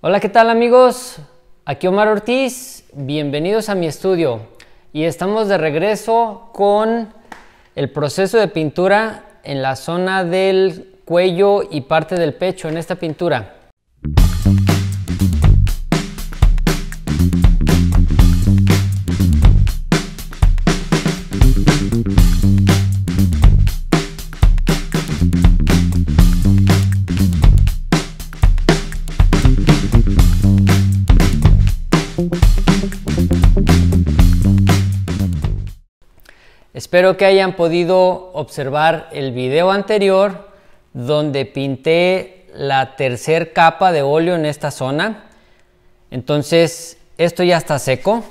Hola, ¿qué tal amigos? Aquí Omar Ortiz, bienvenidos a mi estudio y estamos de regreso con el proceso de pintura en la zona del cuello y parte del pecho en esta pintura. Espero que hayan podido observar el video anterior donde pinté la tercera capa de óleo en esta zona. Entonces esto ya está seco.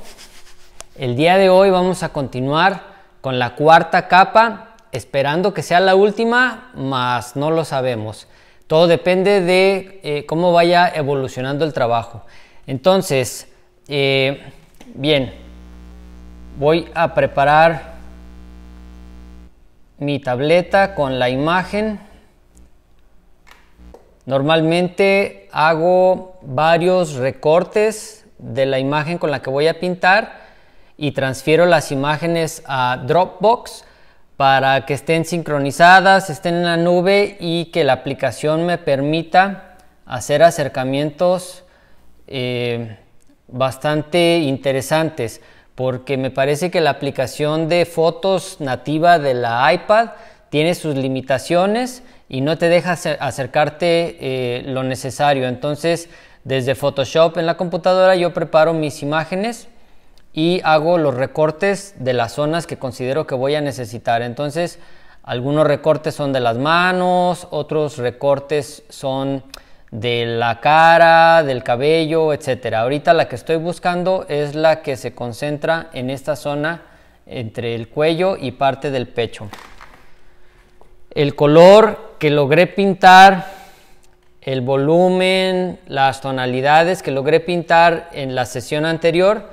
El día de hoy vamos a continuar con la cuarta capa, esperando que sea la última, mas no lo sabemos. Todo depende de cómo vaya evolucionando el trabajo. Entonces, bien, voy a preparar mi tableta con la imagen. Normalmente hago varios recortes de la imagen con la que voy a pintar y transfiero las imágenes a Dropbox para que estén sincronizadas, estén en la nube y que la aplicación me permita hacer acercamientos bastante interesantes, porque me parece que la aplicación de fotos nativa de la iPad tiene sus limitaciones y no te deja acercarte lo necesario. Entonces, desde Photoshop en la computadora yo preparo mis imágenes y hago los recortes de las zonas que considero que voy a necesitar. Entonces, algunos recortes son de las manos, otros recortes son de la cara, del cabello, etcétera. Ahorita la que estoy buscando es la que se concentra en esta zona entre el cuello y parte del pecho. El color que logré pintar, el volumen, las tonalidades que logré pintar en la sesión anterior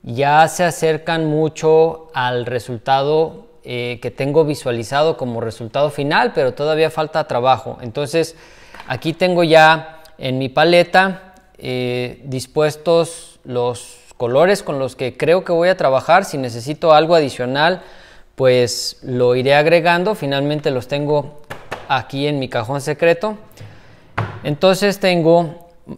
ya se acercan mucho al resultado que tengo visualizado como resultado final, pero todavía falta trabajo. Entonces, aquí tengo ya en mi paleta dispuestos los colores con los que creo que voy a trabajar. Si necesito algo adicional, pues lo iré agregando. Finalmente los tengo aquí en mi cajón secreto. Entonces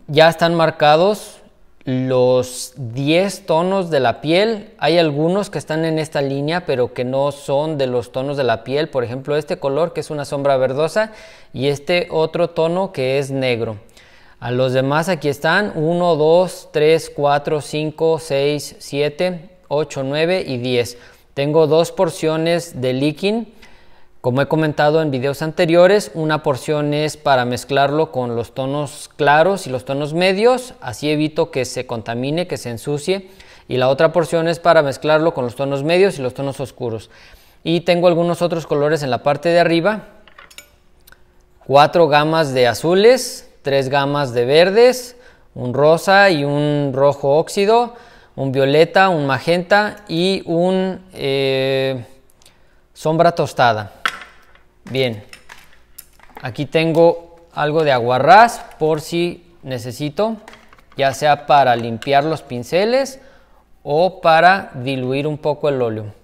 ya están marcados los 10 tonos de la piel. Hay algunos que están en esta línea pero que no son de los tonos de la piel. Por ejemplo, este color que es una sombra verdosa y este otro tono que es negro. A los demás aquí están 1, 2, 3, 4, 5, 6, 7, 8, 9 y 10. Tengo dos porciones de Licking. Como he comentado en videos anteriores, una porción es para mezclarlo con los tonos claros y los tonos medios, así evito que se contamine, que se ensucie, y la otra porción es para mezclarlo con los tonos medios y los tonos oscuros. Y tengo algunos otros colores en la parte de arriba, 4 gamas de azules, 3 gamas de verdes, un rosa y un rojo óxido, un violeta, un magenta y un sombra tostada. Bien, aquí tengo algo de aguarrás por si necesito, ya sea para limpiar los pinceles o para diluir un poco el óleo.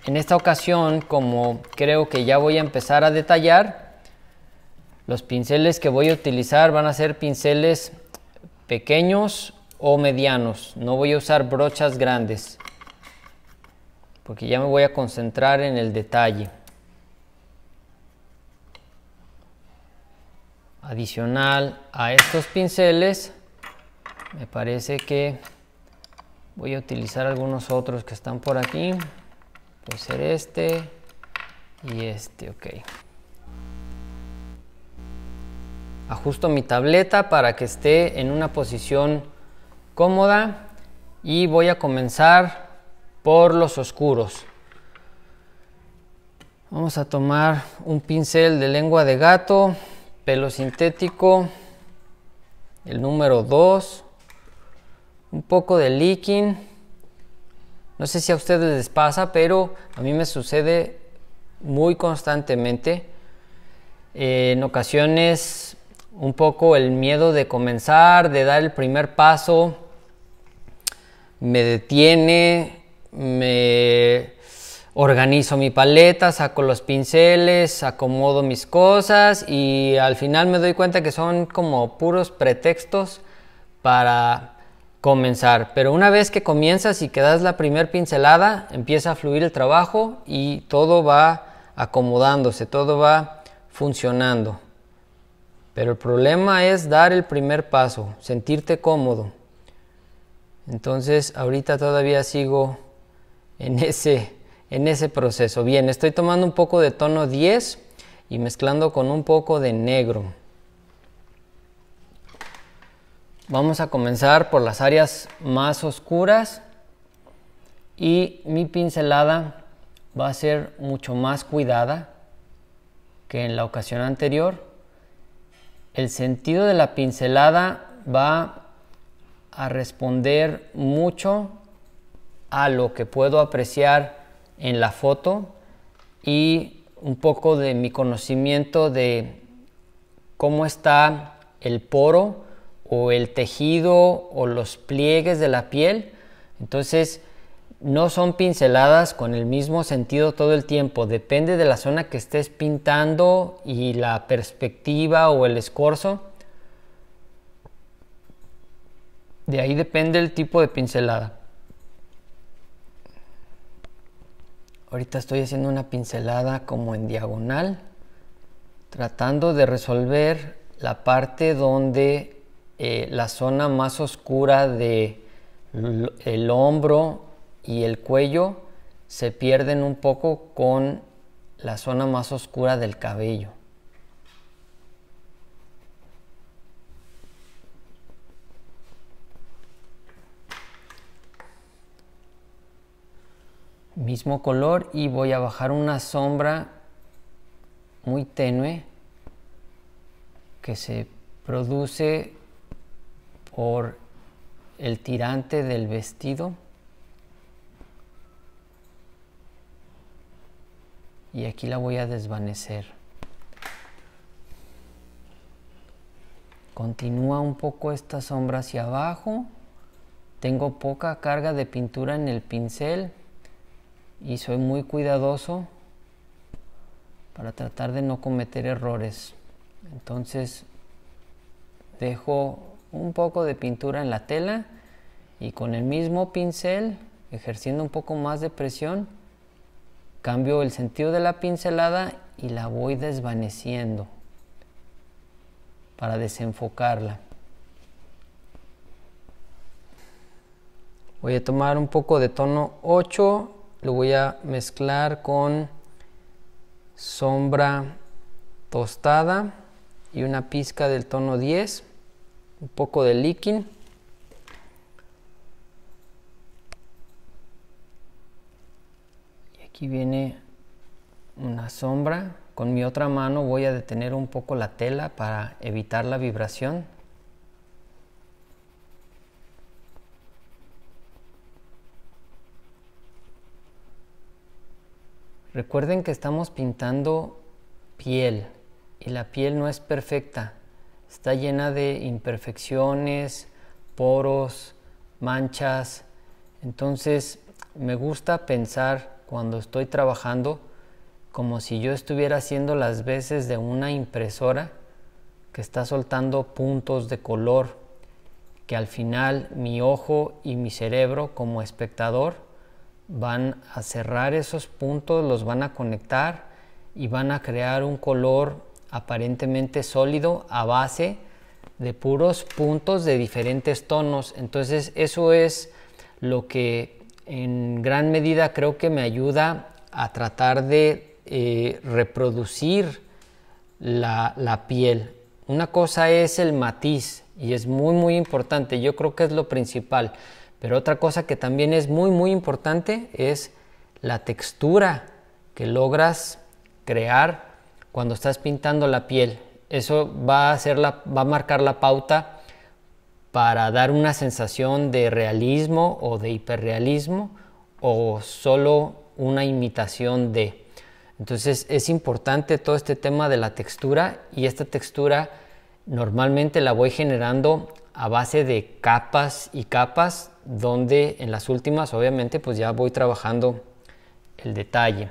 En esta ocasión, como creo que ya voy a empezar a detallar, los pinceles que voy a utilizar van a ser pinceles pequeños o medianos. No voy a usar brochas grandes, porque ya me voy a concentrar en el detalle. Adicional a estos pinceles, me parece que voy a utilizar algunos otros que están por aquí. Puede ser este y este, ok. Ajusto mi tableta para que esté en una posición cómoda y voy a comenzar por los oscuros. Vamos a tomar un pincel de lengua de gato, pelo sintético, el número 2, un poco de Licking. No sé si a ustedes les pasa, pero a mí me sucede muy constantemente en ocasiones un poco el miedo de comenzar, de dar el primer paso, me detiene, me organizo mi paleta, saco los pinceles, acomodo mis cosas y al final me doy cuenta que son como puros pretextos para comenzar. Pero una vez que comienzas y que das la primer pincelada, empieza a fluir el trabajo y todo va acomodándose, todo va funcionando. Pero el problema es dar el primer paso, sentirte cómodo. Entonces ahorita todavía sigo en ese proceso. Bien, estoy tomando un poco de tono 10 y mezclando con un poco de negro. Vamos a comenzar por las áreas más oscuras y mi pincelada va a ser mucho más cuidada que en la ocasión anterior. El sentido de la pincelada va a responder mucho a lo que puedo apreciar en la foto y un poco de mi conocimiento de cómo está el poro o el tejido o los pliegues de la piel. Entonces no son pinceladas con el mismo sentido todo el tiempo, depende de la zona que estés pintando y la perspectiva o el escorzo. De ahí depende el tipo de pincelada. Ahorita estoy haciendo una pincelada como en diagonal, tratando de resolver la parte donde la zona más oscura de el hombro y el cuello se pierden un poco con la zona más oscura del cabello. Mismo color y voy a bajar una sombra muy tenue que se produce por el tirante del vestido y aquí la voy a desvanecer. Continúa un poco esta sombra hacia abajo. Tengo poca carga de pintura en el pincel y soy muy cuidadoso para tratar de no cometer errores. Entonces dejo un poco de pintura en la tela y con el mismo pincel, ejerciendo un poco más de presión, cambio el sentido de la pincelada y la voy desvaneciendo para desenfocarla. Voy a tomar un poco de tono 8, lo voy a mezclar con sombra tostada y una pizca del tono 10, un poco de líquido. Y aquí viene una sombra. Con mi otra mano voy a detener un poco la tela para evitar la vibración. Recuerden que estamos pintando piel y la piel no es perfecta. Está llena de imperfecciones, poros, manchas. Entonces me gusta pensar cuando estoy trabajando como si yo estuviera haciendo las veces de una impresora que está soltando puntos de color, que al final mi ojo y mi cerebro como espectador van a cerrar esos puntos, los van a conectar y van a crear un color aparentemente sólido a base de puros puntos de diferentes tonos. Entonces eso es lo que en gran medida creo que me ayuda a tratar de reproducir la piel. Una cosa es el matiz y es muy importante, yo creo que es lo principal. Pero otra cosa que también es muy importante es la textura que logras crear cuando estás pintando la piel. Eso va a marcar la pauta para dar una sensación de realismo o de hiperrealismo o solo una imitación de. Entonces es importante todo este tema de la textura, y esta textura normalmente la voy generando a base de capas y capas, donde en las últimas obviamente pues ya voy trabajando el detalle.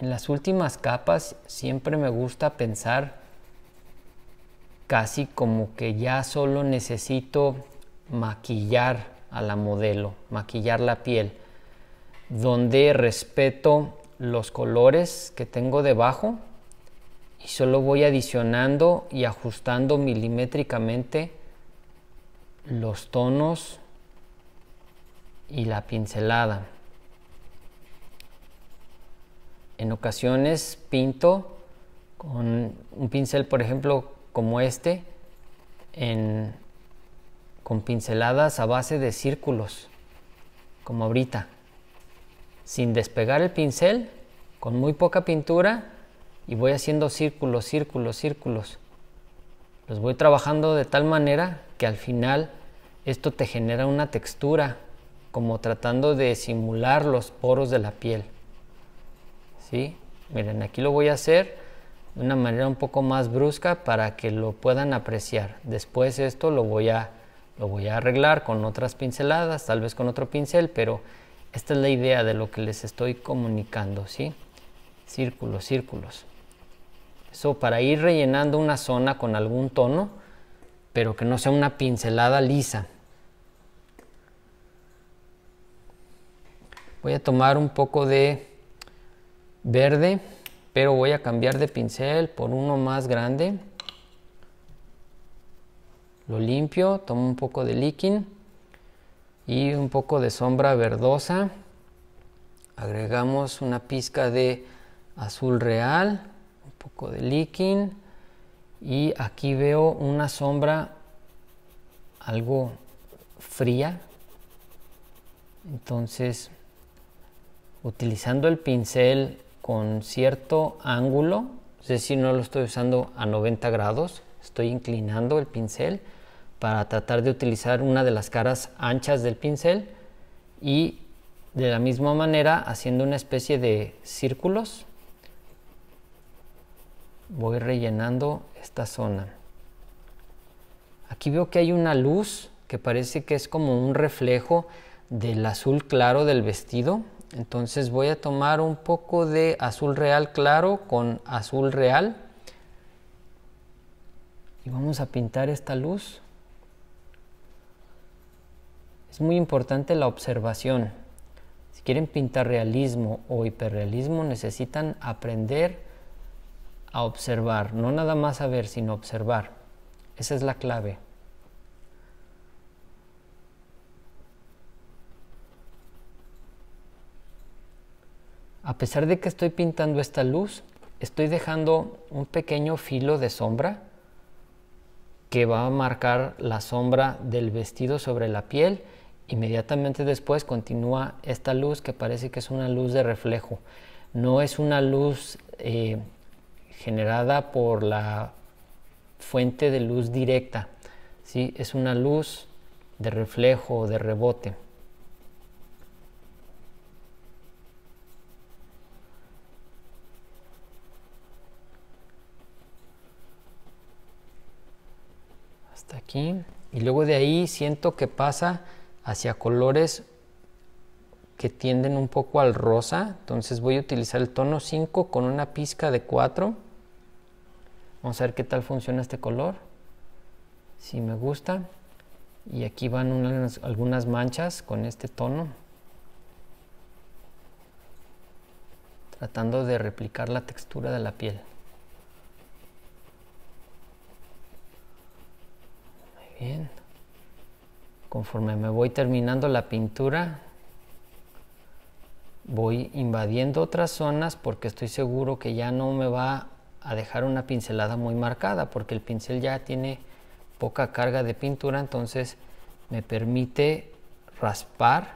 En las últimas capas siempre me gusta pensar casi como que ya solo necesito maquillar a la modelo, maquillar la piel, donde respeto los colores que tengo debajo y solo voy adicionando y ajustando milimétricamente los tonos y la pincelada. En ocasiones pinto con un pincel, por ejemplo, como este, con pinceladas a base de círculos, como ahorita, sin despegar el pincel, con muy poca pintura, y voy haciendo círculos, círculos, círculos. Los voy trabajando de tal manera que al final esto te genera una textura, como tratando de simular los poros de la piel. ¿Sí? Miren, aquí lo voy a hacer de una manera un poco más brusca para que lo puedan apreciar. Después esto lo voy a arreglar con otras pinceladas, tal vez con otro pincel, pero esta es la idea de lo que les estoy comunicando, ¿sí? Círculos, círculos. Eso para ir rellenando una zona con algún tono, pero que no sea una pincelada lisa. Voy a tomar un poco de verde, pero voy a cambiar de pincel por uno más grande. Lo limpio, tomo un poco de líquido y un poco de sombra verdosa. Agregamos una pizca de azul real, un poco de líquido, y aquí veo una sombra algo fría. Entonces, utilizando el pincel con cierto ángulo, es decir, no lo estoy usando a 90 grados, estoy inclinando el pincel para tratar de utilizar una de las caras anchas del pincel, y de la misma manera haciendo una especie de círculos voy rellenando esta zona. Aquí veo que hay una luz que parece que es como un reflejo del azul claro del vestido. Entonces voy a tomar un poco de azul real claro con azul real y vamos a pintar esta luz. Es muy importante la observación. Si quieren pintar realismo o hiperrealismo, necesitan aprender a observar, no nada más a ver, sino observar. Esa es la clave. A pesar de que estoy pintando esta luz, estoy dejando un pequeño filo de sombra que va a marcar la sombra del vestido sobre la piel. Inmediatamente después continúa esta luz que parece que es una luz de reflejo. No es una luz generada por la fuente de luz directa, ¿sí? Es una luz de reflejo o de rebote. Hasta aquí, y luego de ahí siento que pasa hacia colores que tienden un poco al rosa. Entonces voy a utilizar el tono 5 con una pizca de 4. Vamos a ver qué tal funciona este color, si me gusta. Y aquí van algunas manchas con este tono, tratando de replicar la textura de la piel. Bien. Conforme me voy terminando la pintura, voy invadiendo otras zonas porque estoy seguro que ya no me va a dejar una pincelada muy marcada, porque el pincel ya tiene poca carga de pintura. Entonces me permite raspar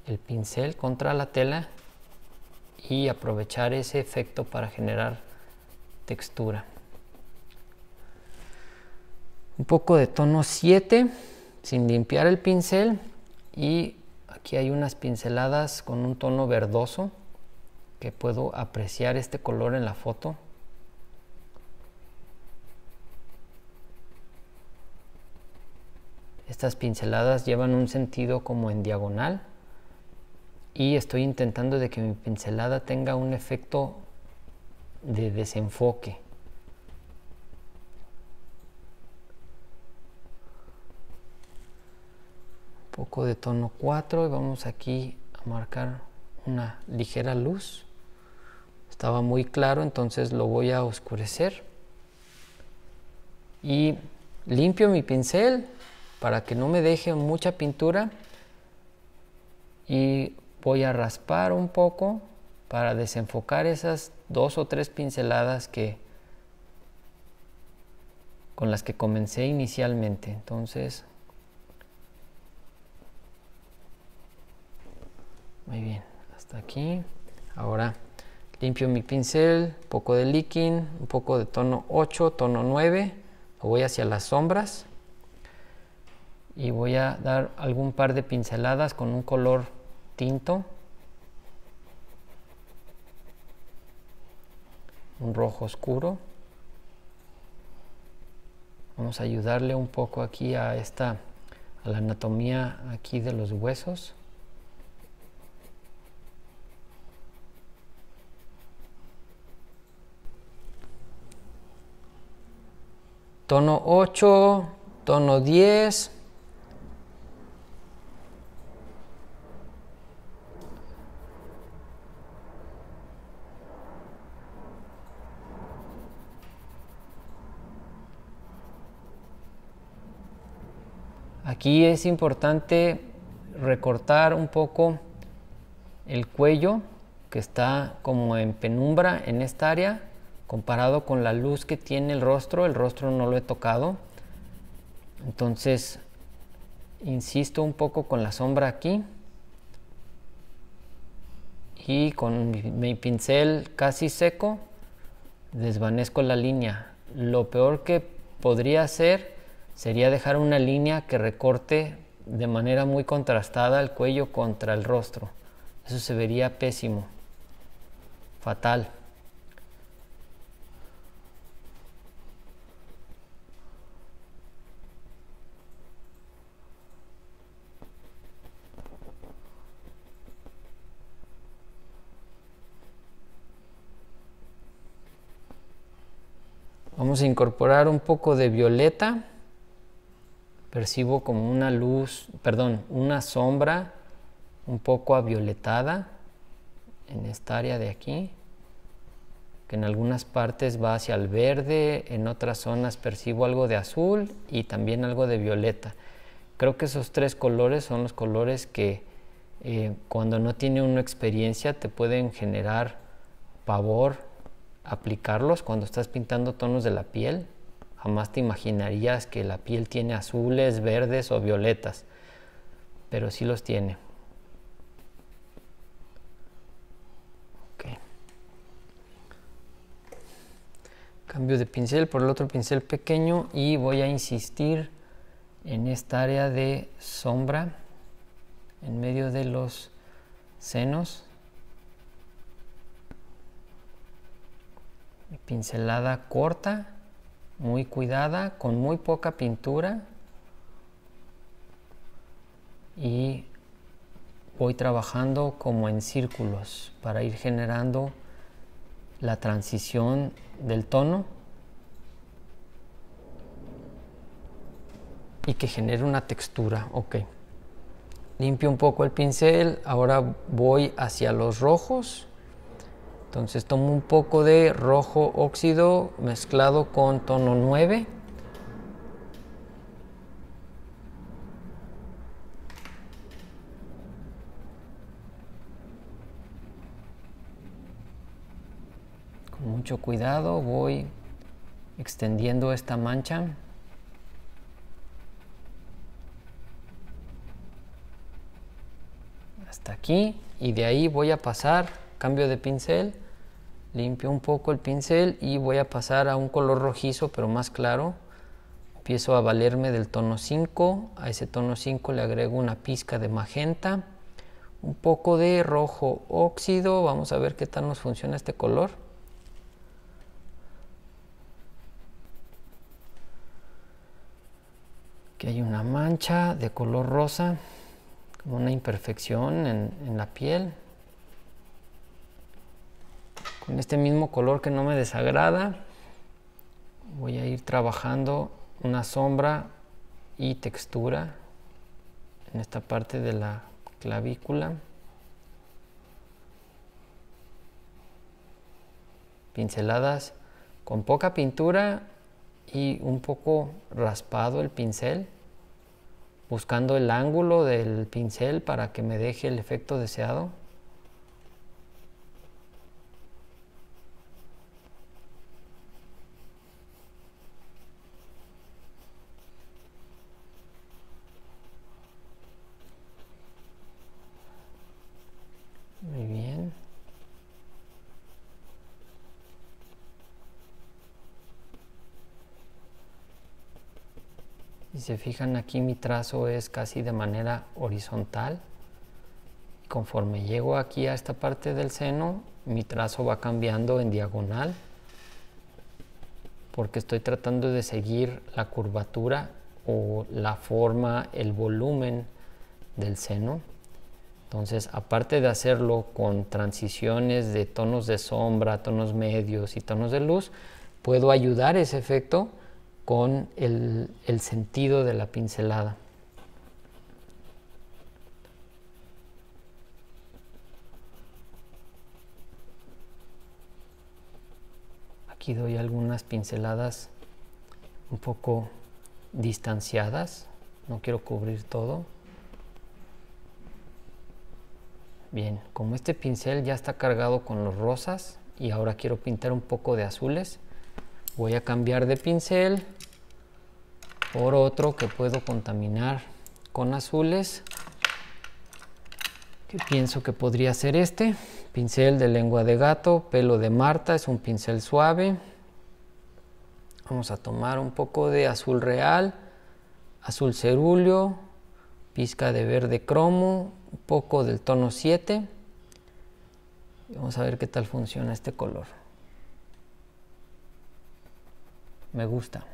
el pincel contra la tela y aprovechar ese efecto para generar textura. Un poco de tono 7 sin limpiar el pincel, y aquí hay unas pinceladas con un tono verdoso que puedo apreciar este color en la foto. Estas pinceladas llevan un sentido como en diagonal, y estoy intentando de que mi pincelada tenga un efecto de desenfoque. Un poco de tono 4 y vamos aquí a marcar una ligera luz. Estaba muy claro, entonces lo voy a oscurecer. Y limpio mi pincel para que no me deje mucha pintura, y voy a raspar un poco para desenfocar esas 2 o 3 pinceladas con las que comencé inicialmente. Entonces, muy bien, hasta aquí. Ahora limpio mi pincel, un poco de Licking, un poco de tono 8, tono 9, voy hacia las sombras y voy a dar algún par de pinceladas con un color tinto, un rojo oscuro. Vamos a ayudarle un poco aquí a la anatomía aquí de los huesos. Tono 8, tono 10. Aquí es importante recortar un poco el cuello, que está como en penumbra en esta área, comparado con la luz que tiene el rostro. El rostro no lo he tocado, entonces insisto un poco con la sombra aquí, y con mi pincel casi seco desvanezco la línea. Lo peor que podría hacer sería dejar una línea que recorte de manera muy contrastada el cuello contra el rostro. Eso se vería pésimo, fatal. Vamos a incorporar un poco de violeta. Percibo como una luz, perdón, una sombra un poco avioletada en esta área de aquí, que en algunas partes va hacia el verde, en otras zonas percibo algo de azul y también algo de violeta. Creo que esos 3 colores son los colores que cuando no tiene una experiencia te pueden generar pavor aplicarlos cuando estás pintando tonos de la piel. Jamás te imaginarías que la piel tiene azules, verdes o violetas, pero sí los tiene. Okay. Cambio de pincel por el otro pincel pequeño y voy a insistir en esta área de sombra en medio de los senos. Mi pincelada corta, muy cuidada, con muy poca pintura, y voy trabajando como en círculos para ir generando la transición del tono y que genere una textura. Ok, limpio un poco el pincel, ahora voy hacia los rojos. Entonces tomo un poco de rojo óxido mezclado con tono 9. Con mucho cuidado voy extendiendo esta mancha. Hasta aquí, y de ahí voy a pasar, cambio de pincel, Limpio un poco el pincel y voy a pasar a un color rojizo pero más claro. Empiezo a valerme del tono 5, a ese tono 5 le agrego una pizca de magenta, un poco de rojo óxido, vamos a ver qué tal nos funciona este color. Aquí hay una mancha de color rosa, como una imperfección en la piel. Con este mismo color que no me desagrada, voy a ir trabajando una sombra y textura en esta parte de la clavícula. Pinceladas con poca pintura y un poco raspado el pincel, buscando el ángulo del pincel para que me deje el efecto deseado. Muy bien. Si se fijan, aquí mi trazo es casi de manera horizontal. Conforme llego aquí a esta parte del seno, mi trazo va cambiando en diagonal, porque estoy tratando de seguir la curvatura o la forma, el volumen del seno. Entonces, aparte de hacerlo con transiciones de tonos de sombra, tonos medios y tonos de luz, puedo ayudar ese efecto con el sentido de la pincelada. Aquí doy algunas pinceladas un poco distanciadas, no quiero cubrir todo. Bien, como este pincel ya está cargado con los rosas y ahora quiero pintar un poco de azules, voy a cambiar de pincel por otro que puedo contaminar con azules, que pienso que podría ser este. Pincel de lengua de gato, pelo de Marta, es un pincel suave. Vamos a tomar un poco de azul real, azul cerúleo, pizca de verde cromo, un poco del tono 7. Vamos a ver qué tal funciona este color. Me gusta.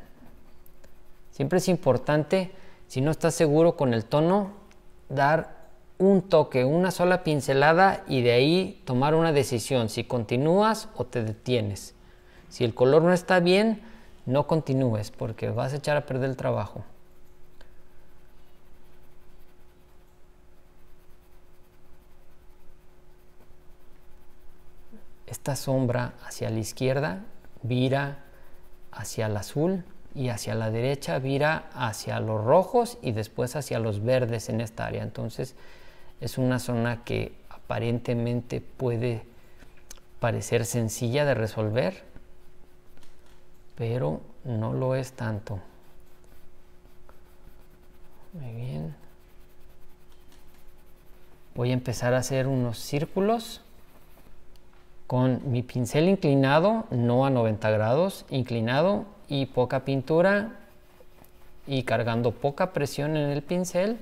Siempre es importante, si no estás seguro con el tono, dar un toque, una sola pincelada y de ahí tomar una decisión, si continúas o te detienes. Si el color no está bien, no continúes porque vas a echar a perder el trabajo. Esta sombra hacia la izquierda vira hacia el azul y hacia la derecha vira hacia los rojos y después hacia los verdes en esta área. Entonces es una zona que aparentemente puede parecer sencilla de resolver, pero no lo es tanto. Muy bien. Voy a empezar a hacer unos círculos con mi pincel inclinado, no a 90 grados, inclinado y poca pintura y cargando poca presión en el pincel.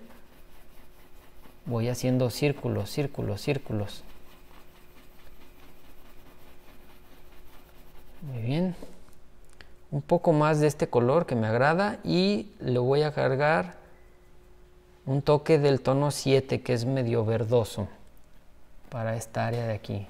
Voy haciendo círculos, círculos, círculos. Muy bien. Un poco más de este color que me agrada y le voy a cargar un toque del tono 7 que es medio verdoso para esta área de aquí.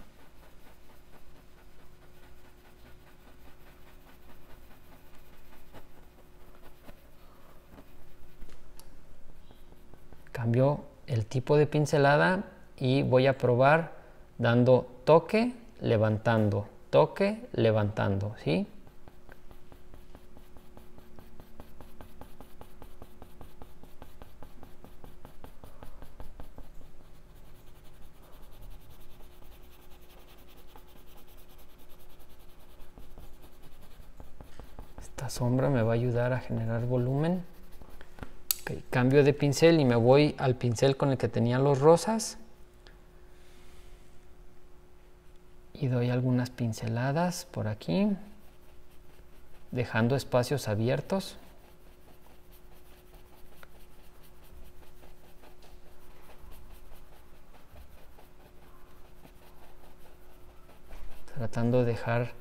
Cambio el tipo de pincelada y voy a probar dando toque, levantando, toque, levantando, ¿sí? Esta sombra me va a ayudar a generar volumen. Okay, cambio de pincel y me voy al pincel con el que tenía los rosas y doy algunas pinceladas por aquí, dejando espacios abiertos. Tratando de dejar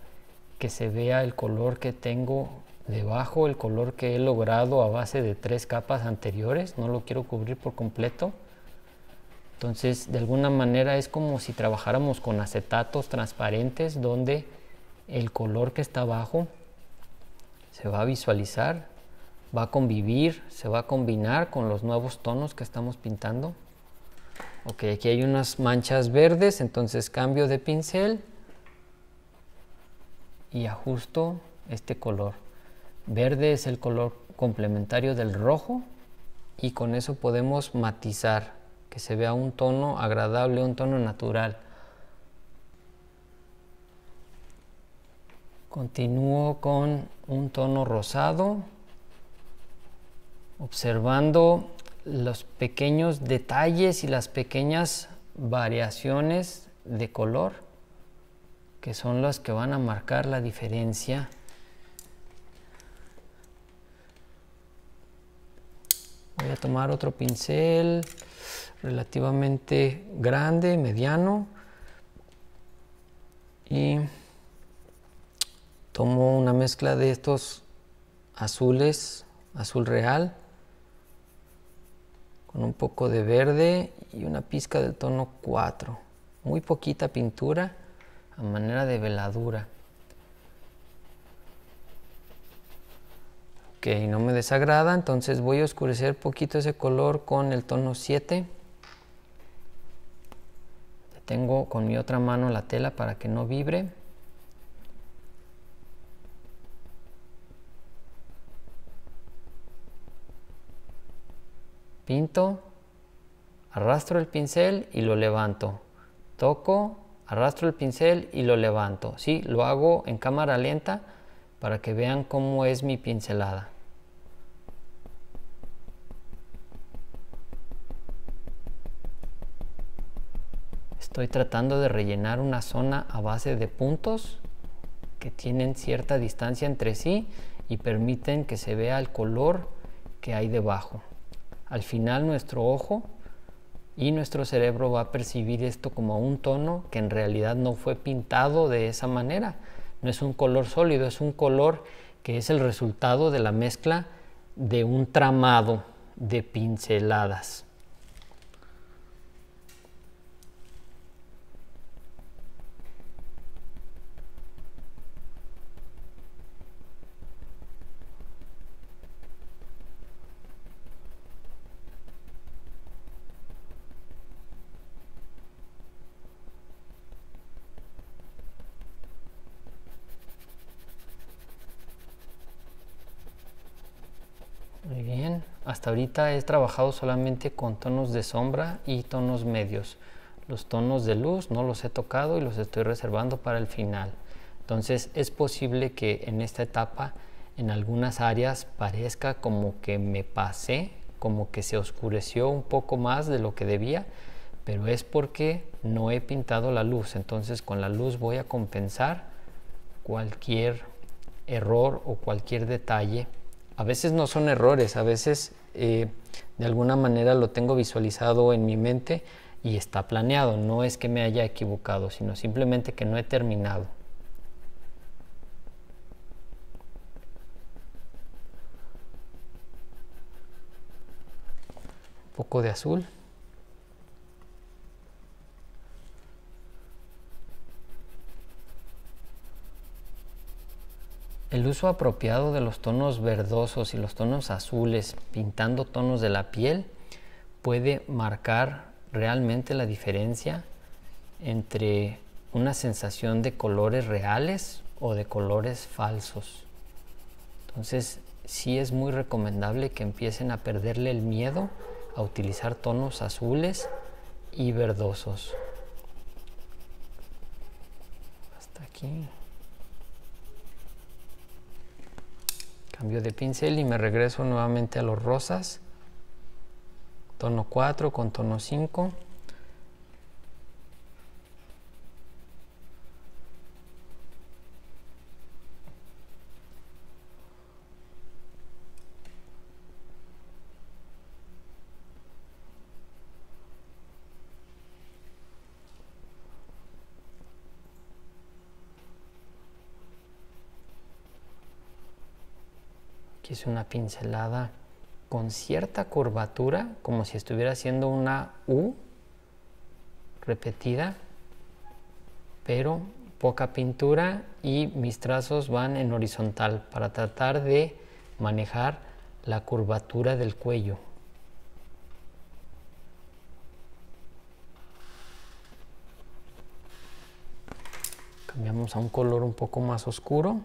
que se vea el color que tengo debajo, el color que he logrado a base de 3 capas anteriores. No lo quiero cubrir por completo. Entonces, de alguna manera es como si trabajáramos con acetatos transparentes, donde el color que está abajo se va a visualizar, va a convivir, se va a combinar con los nuevos tonos que estamos pintando. Ok, aquí hay unas manchas verdes, entonces cambio de pincel y ajusto este color. Verde es el color complementario del rojo y con eso podemos matizar, que se vea un tono agradable, un tono natural. Continúo con un tono rosado, observando los pequeños detalles y las pequeñas variaciones de color, que son las que van a marcar la diferencia. Voy a tomar otro pincel relativamente grande, mediano, y tomo una mezcla de estos azules, azul real, con un poco de verde y una pizca del tono 4. Muy poquita pintura a manera de veladura. Ok, no me desagrada, entonces voy a oscurecer poquito ese color con el tono 7. Detengo con mi otra mano la tela para que no vibre. Pinto, arrastro el pincel y lo levanto. Toco, arrastro el pincel y lo levanto. Sí, lo hago en cámara lenta para que vean cómo es mi pincelada. Estoy tratando de rellenar una zona a base de puntos que tienen cierta distancia entre sí y permiten que se vea el color que hay debajo. Al final nuestro ojo y nuestro cerebro va a percibir esto como un tono que en realidad no fue pintado de esa manera. No es un color sólido, es un color que es el resultado de la mezcla de un tramado de pinceladas. Muy bien, hasta ahorita he trabajado solamente con tonos de sombra y tonos medios. Los tonos de luz no los he tocado y los estoy reservando para el final. Entonces es posible que en esta etapa en algunas áreas parezca como que me pasé, como que se oscureció un poco más de lo que debía, pero es porque no he pintado la luz. Entonces con la luz voy a compensar cualquier error o cualquier detalle. A veces no son errores, a veces de alguna manera lo tengo visualizado en mi mente y está planeado. No es que me haya equivocado, sino simplemente que no he terminado. Un poco de azul. El uso apropiado de los tonos verdosos y los tonos azules pintando tonos de la piel puede marcar realmente la diferencia entre una sensación de colores reales o de colores falsos. Entonces sí es muy recomendable que empiecen a perderle el miedo a utilizar tonos azules y verdosos. Hasta aquí. Cambio de pincel y me regreso nuevamente a los rosas. Tono 4 con tono 5. Aquí es una pincelada con cierta curvatura, como si estuviera haciendo una U repetida, pero poca pintura, y mis trazos van en horizontal para tratar de manejar la curvatura del cuello. Cambiamos a un color un poco más oscuro.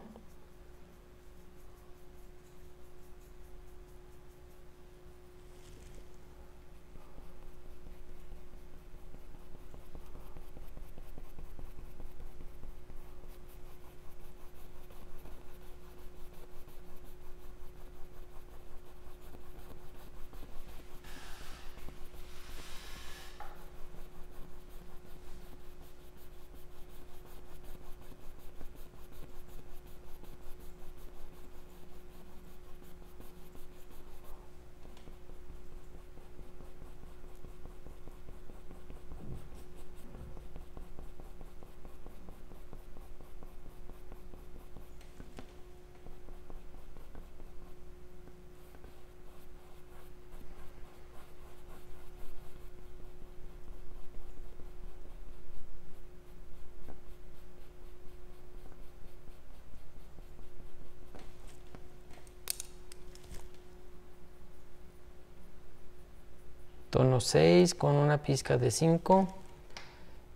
Tono 6 con una pizca de 5,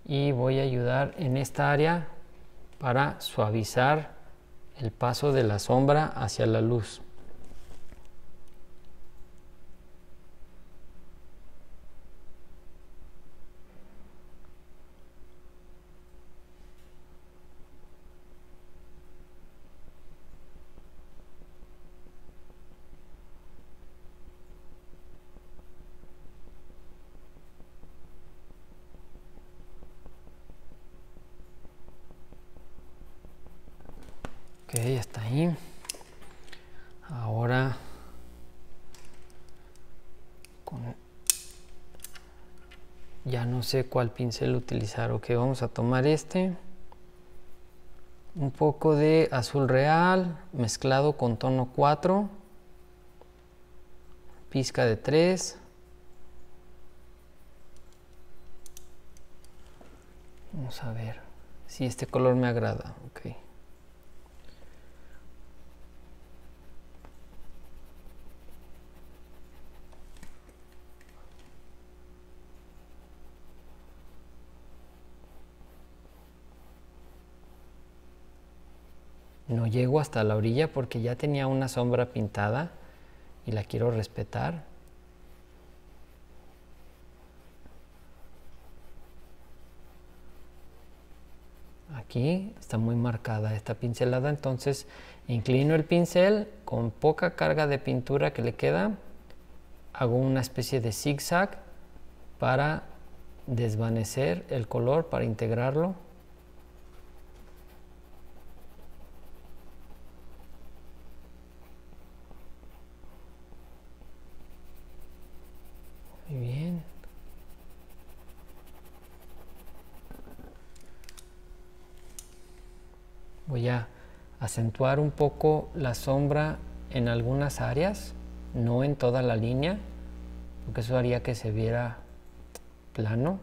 y voy a ayudar en esta área para suavizar el paso de la sombra hacia la luz. Ok, hasta ahí. Ahora ya no sé cuál pincel utilizar. Ok, vamos a tomar un poco de azul real mezclado con tono 4, pizca de 3. Vamos a ver si este color me agrada. Ok. No llego hasta la orilla porque ya tenía una sombra pintada y la quiero respetar. Aquí está muy marcada esta pincelada, entonces inclino el pincel con poca carga de pintura que le queda, hago una especie de zigzag para desvanecer el color, para integrarlo. Muy bien. Voy a acentuar un poco la sombra en algunas áreas, no en toda la línea, porque eso haría que se viera plano.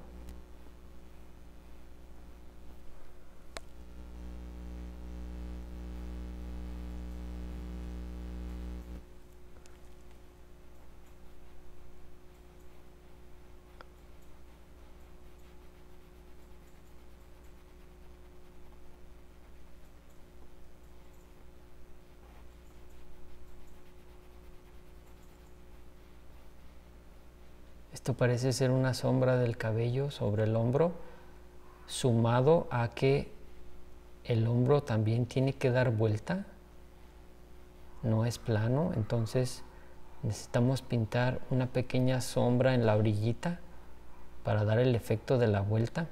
Esto parece ser una sombra del cabello sobre el hombro, sumado a que el hombro también tiene que dar vuelta, no es plano, entonces necesitamos pintar una pequeña sombra en la orillita para dar el efecto de la vuelta.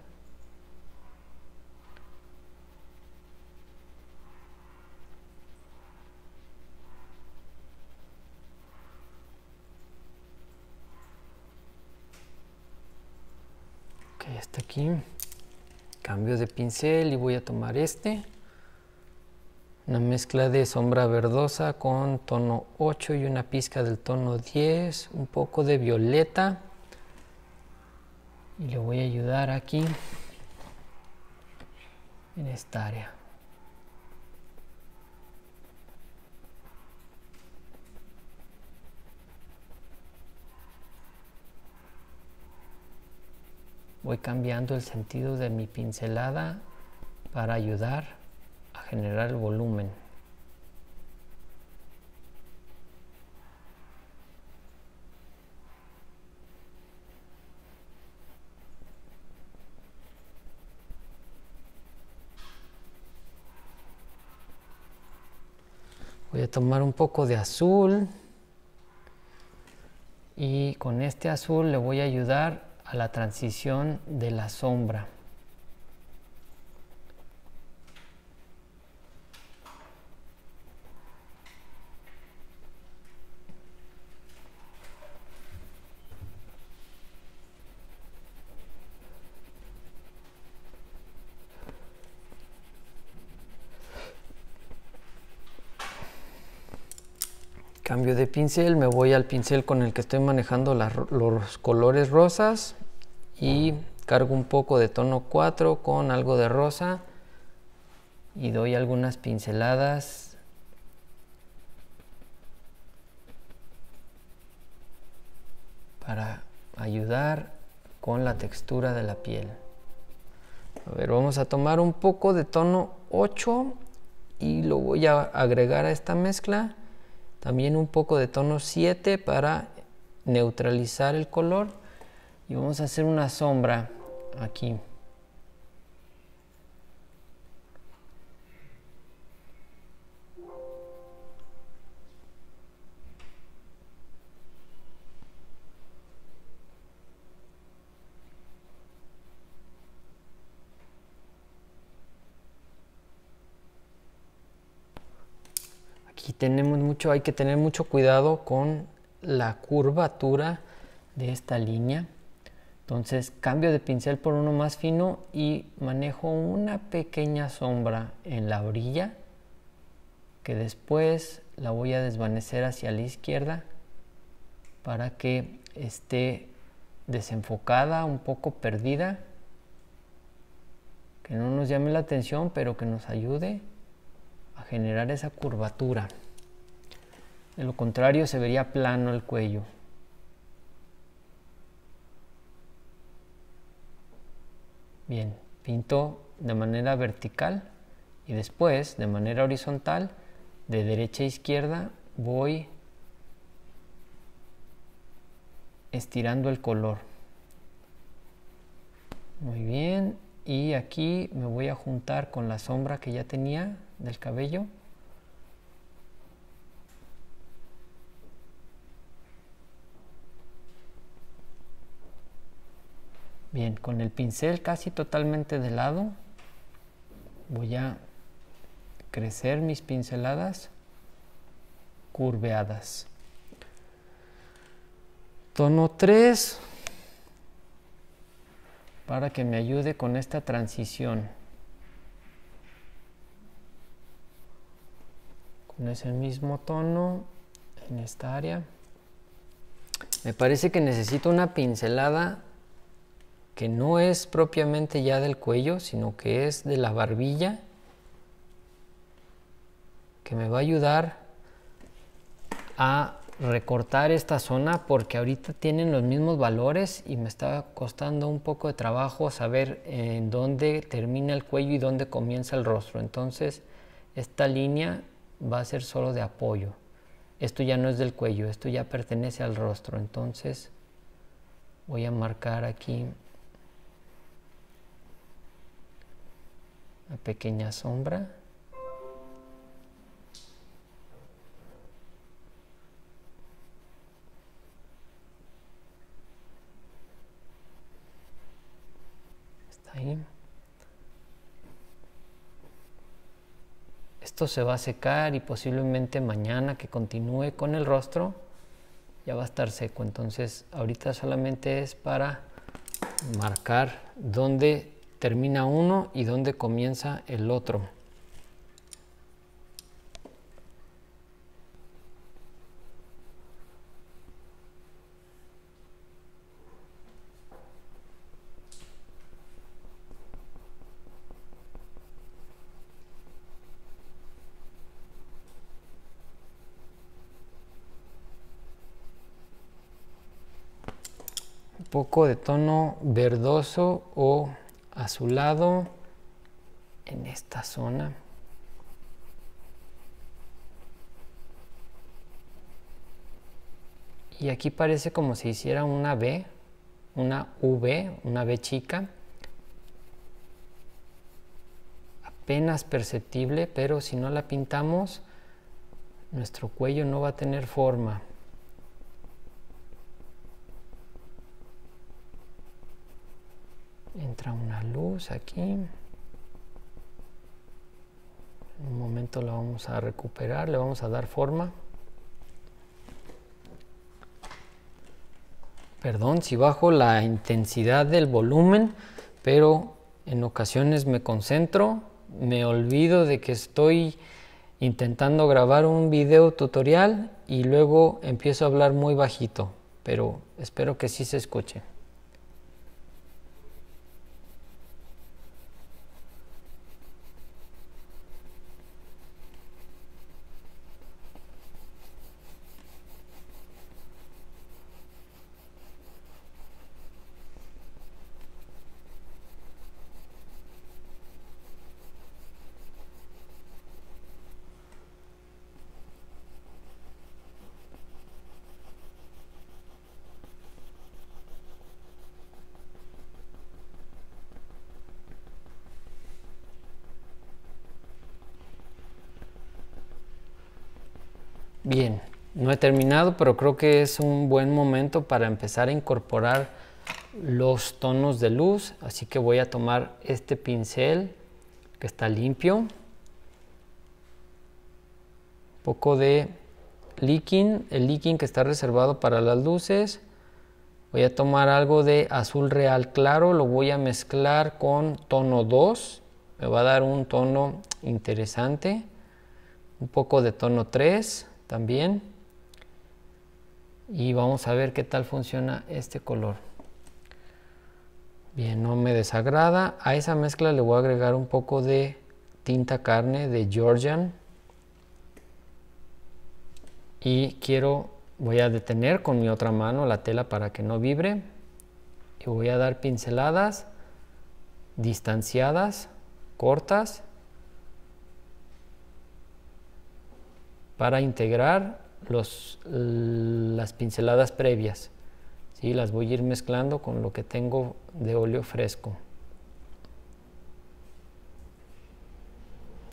Ok, hasta aquí. Cambio de pincel y voy a tomar Una mezcla de sombra verdosa con tono 8 y una pizca del tono 10, un poco de violeta. Y le voy a ayudar aquí en esta área. Voy cambiando el sentido de mi pincelada para ayudar a generar el volumen. Voy a tomar un poco de azul y con este azul le voy a ayudar a la transición de la sombra. Cambio de pincel, me voy al pincel con el que estoy manejando los colores rosas y cargo un poco de tono 4 con algo de rosa y doy algunas pinceladas para ayudar con la textura de la piel. A ver, vamos a tomar un poco de tono 8 y lo voy a agregar a esta mezcla. También un poco de tono 7 para neutralizar el color. Y vamos a hacer una sombra aquí. Aquí hay que tener mucho cuidado con la curvatura de esta línea. Entonces cambio de pincel por uno más fino y manejo una pequeña sombra en la orilla que después la voy a desvanecer hacia la izquierda para que esté desenfocada, un poco perdida, que no nos llame la atención pero que nos ayude a generar esa curvatura. De lo contrario se vería plano el cuello. Bien, pinto de manera vertical y después de manera horizontal, de derecha a izquierda, voy estirando el color. Muy bien, y aquí me voy a juntar con la sombra que ya tenía del cabello. Bien, con el pincel casi totalmente de lado, voy a crecer mis pinceladas curveadas. Tono 3 para que me ayude con esta transición. Con ese mismo tono en esta área. Me parece que necesito una pincelada que no es propiamente ya del cuello, sino que es de la barbilla, que me va a ayudar a recortar esta zona porque ahorita tienen los mismos valores y me está costando un poco de trabajo saber en dónde termina el cuello y dónde comienza el rostro. Entonces esta línea va a ser solo de apoyo. Esto ya no es del cuello, esto ya pertenece al rostro. Entonces voy a marcar aquí una pequeña sombra. Está ahí. Esto se va a secar y posiblemente mañana que continúe con el rostro ya va a estar seco. Entonces ahorita solamente es para marcar dónde termina uno y dónde comienza el otro. poco de tono verdoso o azulado en esta zona. Y aquí parece como si hiciera una V, una V, una V chica. Apenas perceptible, pero si no la pintamos, nuestro cuello no va a tener forma. Entra una luz aquí. En un momento la vamos a recuperar, le vamos a dar forma. Perdón si bajo la intensidad del volumen, pero en ocasiones me concentro, me olvido de que estoy intentando grabar un video tutorial y luego empiezo a hablar muy bajito, pero espero que sí se escuche. Bien, no he terminado, pero creo que es un buen momento para empezar a incorporar los tonos de luz, así que voy a tomar este pincel que está limpio, un poco de Licking, el Licking que está reservado para las luces. Voy a tomar algo de azul real claro, lo voy a mezclar con tono 2, me va a dar un tono interesante, un poco de tono 3 también, y vamos a ver qué tal funciona este color. Bien, no me desagrada. A esa mezcla le voy a agregar un poco de tinta carne de Georgian y voy a detener con mi otra mano la tela para que no vibre y voy a dar pinceladas distanciadas, cortas, para integrar las pinceladas previas. ¿Sí? Las voy a ir mezclando con lo que tengo de óleo fresco.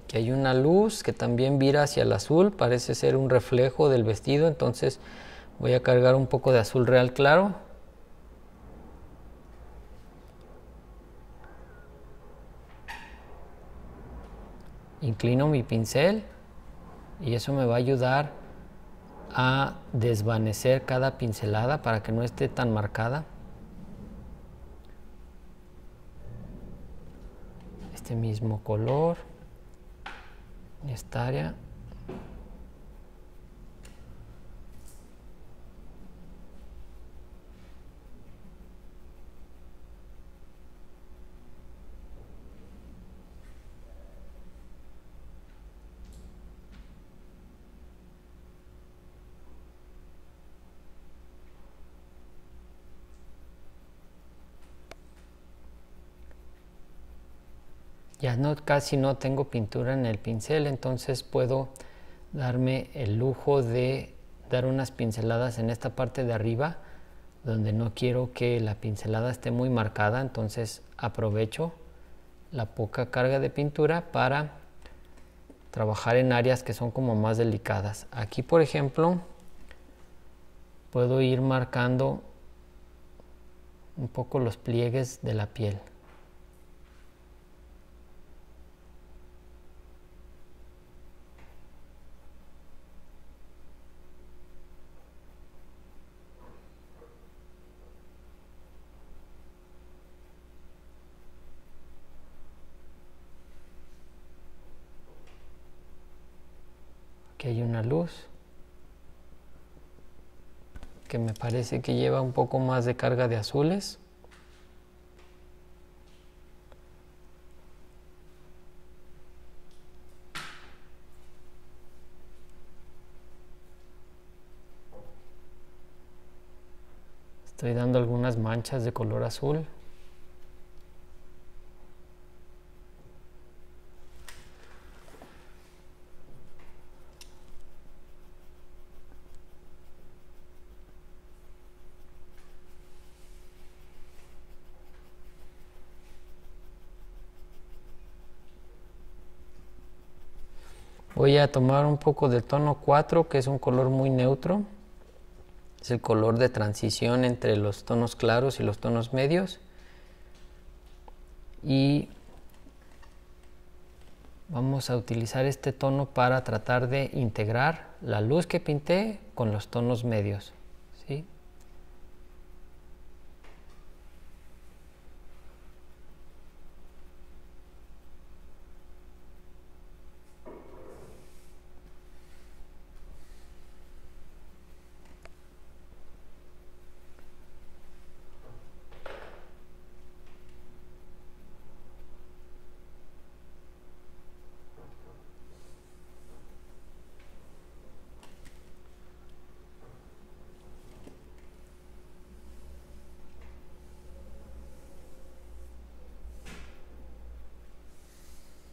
Aquí hay una luz que también vira hacia el azul, parece ser un reflejo del vestido, entonces voy a cargar un poco de azul real claro. Inclino mi pincel y eso me va a ayudar a desvanecer cada pincelada para que no esté tan marcada. Este mismo color, esta área. Ya casi no tengo pintura en el pincel, entonces puedo darme el lujo de dar unas pinceladas en esta parte de arriba donde no quiero que la pincelada esté muy marcada, entonces aprovecho la poca carga de pintura para trabajar en áreas que son como más delicadas. Aquí, por ejemplo, puedo ir marcando un poco los pliegues de la piel. Aquí hay una luz que me parece que lleva un poco más de carga de azules. Estoy dando algunas manchas de color azul. Voy a tomar un poco del tono 4, que es un color muy neutro. Es el color de transición entre los tonos claros y los tonos medios. Y vamos a utilizar este tono para tratar de integrar la luz que pinté con los tonos medios, ¿sí?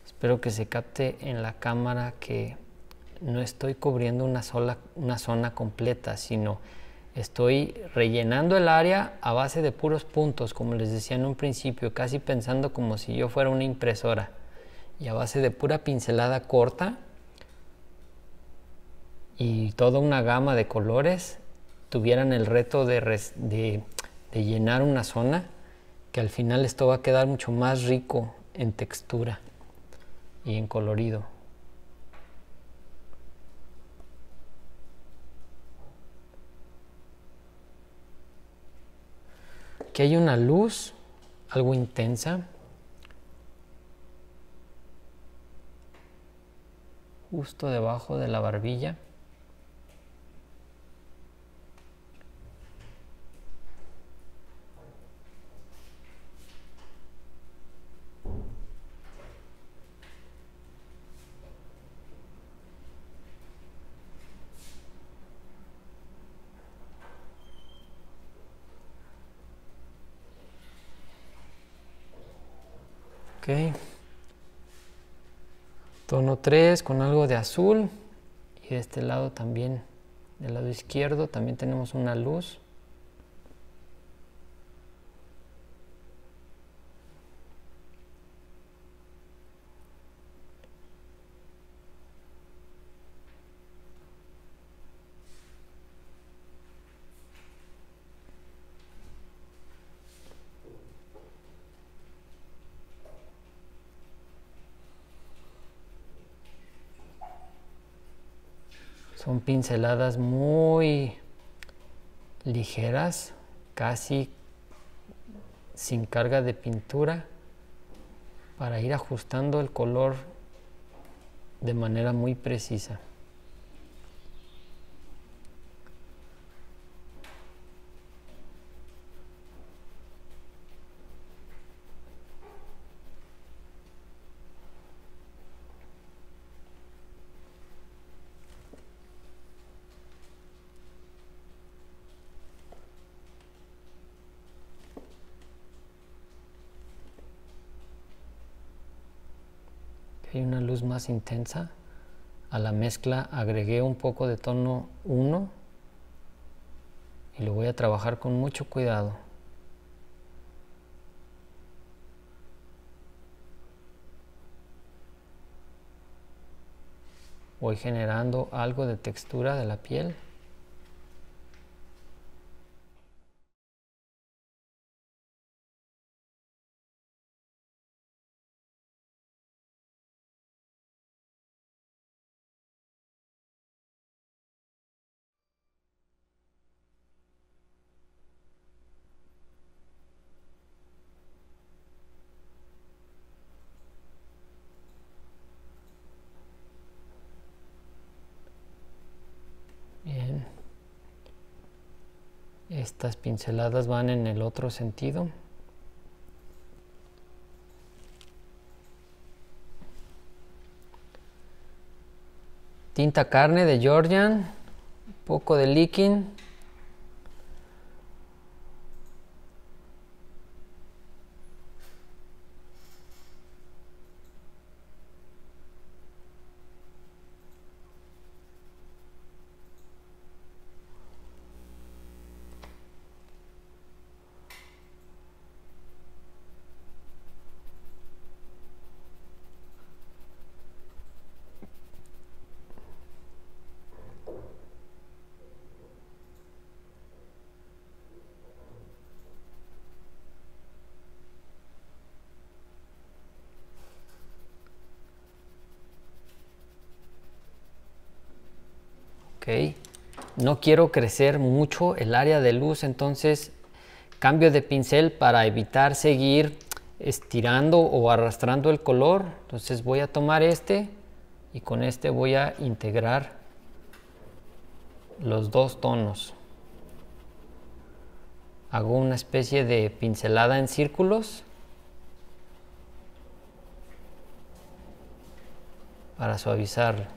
Espero que se capte en la cámara que no estoy cubriendo una zona completa, sino estoy rellenando el área a base de puros puntos, como les decía en un principio, casi pensando como si yo fuera una impresora, y a base de pura pincelada corta y toda una gama de colores tuvieran el reto de llenar una zona, que al final esto va a quedar mucho más rico en textura y en colorido. Aquí hay una luz algo intensa, justo debajo de la barbilla. Ok, tono 3 con algo de azul, y de este lado también, del lado izquierdo también tenemos una luz. Son pinceladas muy ligeras, casi sin carga de pintura, para ir ajustando el color de manera muy precisa. Hay una luz más intensa. A la mezcla agregué un poco de tono 1 y lo voy a trabajar con mucho cuidado. Voy generando algo de textura de la piel. Bien. Estas pinceladas van en el otro sentido. Tinta carne de Georgian, un poco de Licking. Ok. No quiero crecer mucho el área de luz, entonces cambio de pincel para evitar seguir estirando o arrastrando el color. Entonces voy a tomar este y con este voy a integrar los dos tonos. Hago una especie de pincelada en círculos para suavizarlo.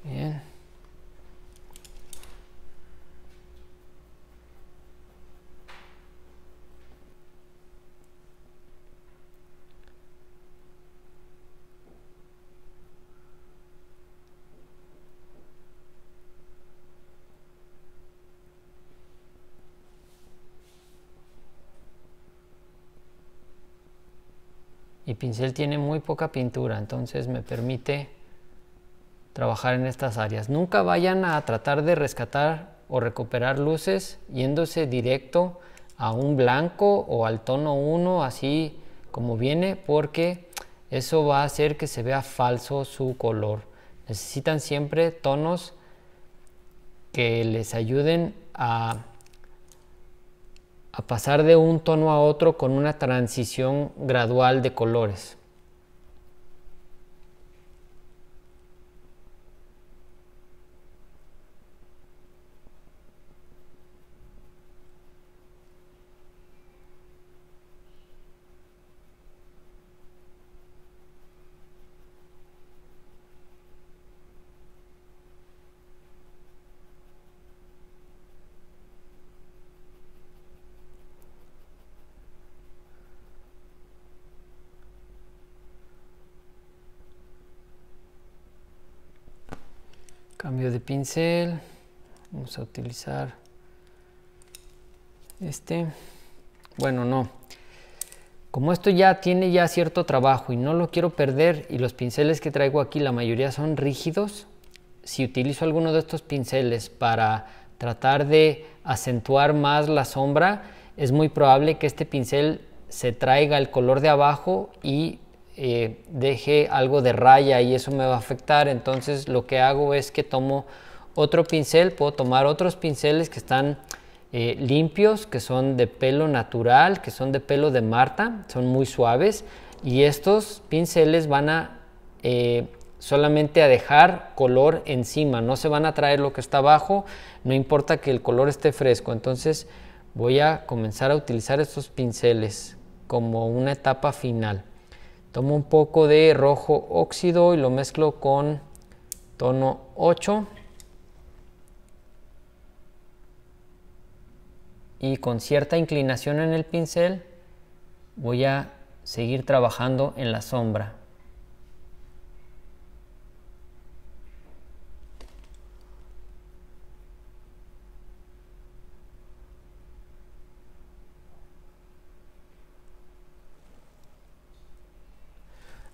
Bien. Mi pincel tiene muy poca pintura, entonces me permite trabajar en estas áreas. Nunca vayan a tratar de rescatar o recuperar luces yéndose directo a un blanco o al tono 1 así como viene, porque eso va a hacer que se vea falso su color. Necesitan siempre tonos que les ayuden a pasar de un tono a otro con una transición gradual de colores. Cambio de pincel, vamos a utilizar este. Bueno, no, como esto ya tiene cierto trabajo y no lo quiero perder, y los pinceles que traigo aquí la mayoría son rígidos, si utilizo alguno de estos pinceles para tratar de acentuar más la sombra, es muy probable que este pincel se traiga el color de abajo y deje algo de raya y eso me va a afectar. Entonces lo que hago es que tomo otro pincel, puedo tomar otros pinceles que están limpios, que son de pelo natural, que son de pelo de Marta, son muy suaves, y estos pinceles van a solamente a dejar color encima, no se van a traer lo que está abajo, no importa que el color esté fresco. Entonces voy a comenzar a utilizar estos pinceles como una etapa final. Tomo un poco de rojo óxido y lo mezclo con tono 8 y con cierta inclinación en el pincel voy a seguir trabajando en la sombra.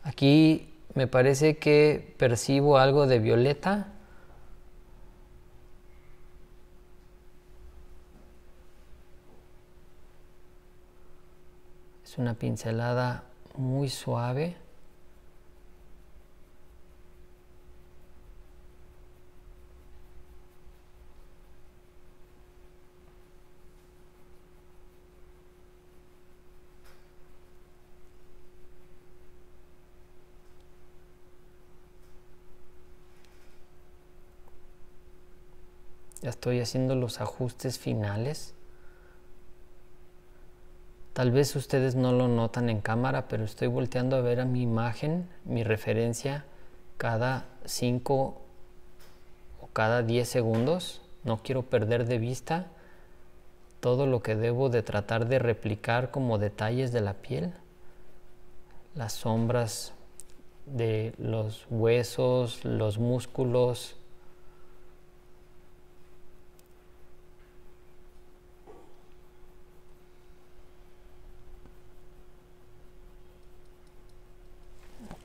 Aquí me parece que percibo algo de violeta. Es una pincelada muy suave. Ya estoy haciendo los ajustes finales. Tal vez ustedes no lo notan en cámara, pero estoy volteando a ver a mi imagen, mi referencia, cada 5 o cada 10 segundos. No quiero perder de vista todo lo que debo de tratar de replicar como detalles de la piel. Las sombras de los huesos, los músculos,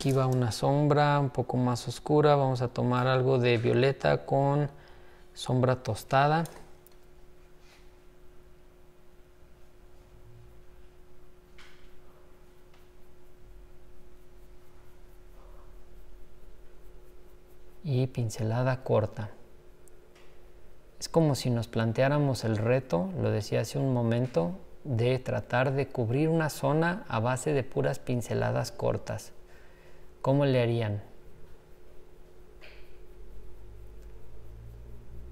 aquí va una sombra un poco más oscura. Vamos a tomar algo de violeta con sombra tostada. Y pincelada corta. Es como si nos planteáramos el reto, lo decía hace un momento, de tratar de cubrir una zona a base de puras pinceladas cortas. ¿Cómo le harían?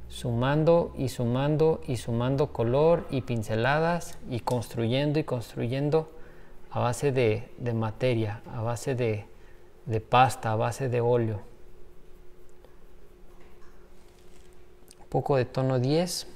Sumando y sumando y sumando color y pinceladas y construyendo a base de materia, a base de pasta, a base de óleo. Un poco de tono 10.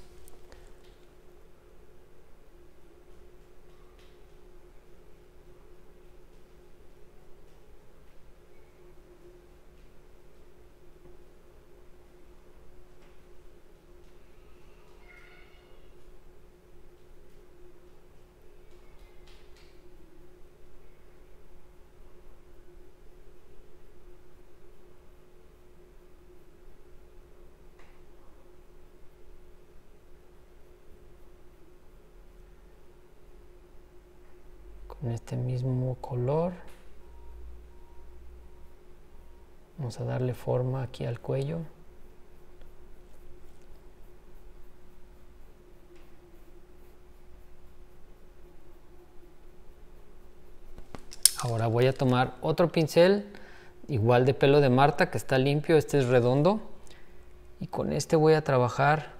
Con este mismo color vamos a darle forma aquí al cuello. Ahora voy a tomar otro pincel igual de pelo de Marta, que está limpio. Este es redondo, y con este voy a trabajar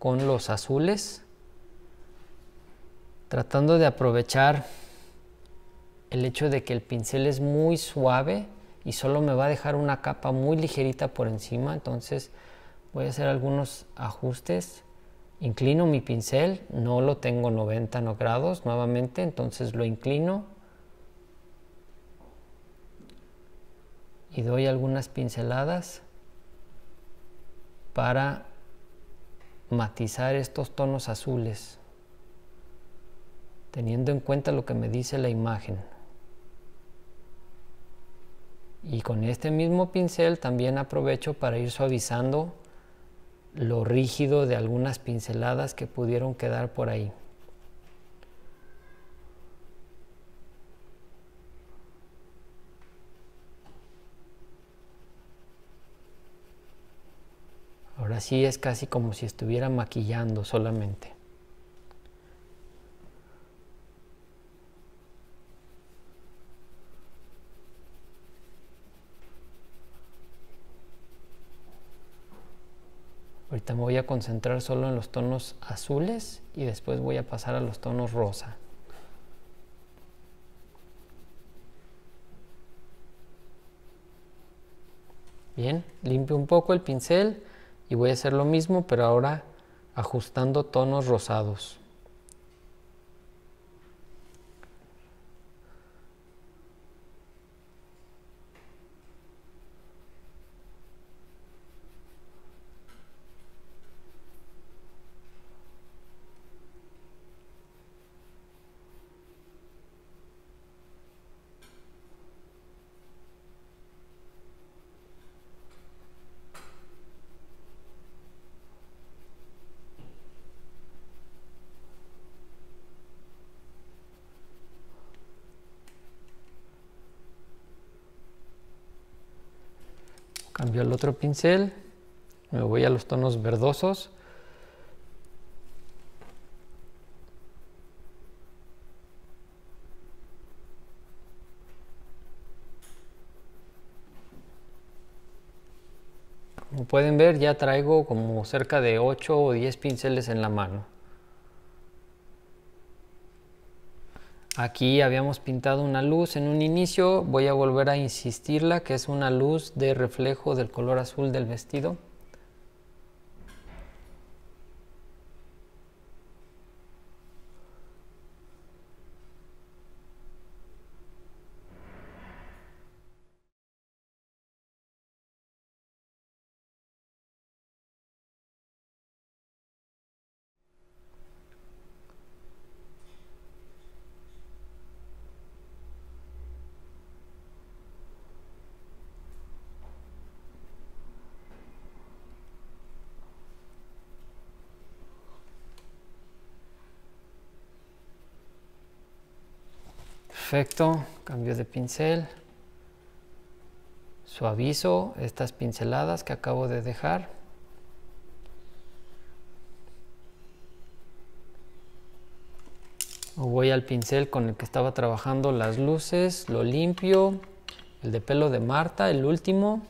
con los azules, tratando de aprovechar el hecho de que el pincel es muy suave y solo me va a dejar una capa muy ligerita por encima. Entonces voy a hacer algunos ajustes. Inclino mi pincel, no lo tengo 90 grados nuevamente, entonces lo inclino y doy algunas pinceladas para matizar estos tonos azules, teniendo en cuenta lo que me dice la imagen. Y con este mismo pincel también aprovecho para ir suavizando lo rígido de algunas pinceladas que pudieron quedar por ahí. Ahora sí es casi como si estuviera maquillando solamente. Ahorita me voy a concentrar solo en los tonos azules y después voy a pasar a los tonos rosa. Bien, limpio un poco el pincel y voy a hacer lo mismo, pero ahora ajustando tonos rosados. Cambio al otro pincel, me voy a los tonos verdosos. Como pueden ver, ya traigo como cerca de 8 o 10 pinceles en la mano. Aquí habíamos pintado una luz en un inicio, voy a volver a insistirla, que es una luz de reflejo del color azul del vestido. Perfecto, cambio de pincel. Suavizo estas pinceladas que acabo de dejar. Voy al pincel con el que estaba trabajando las luces, lo limpio, el de pelo de Marta, el último,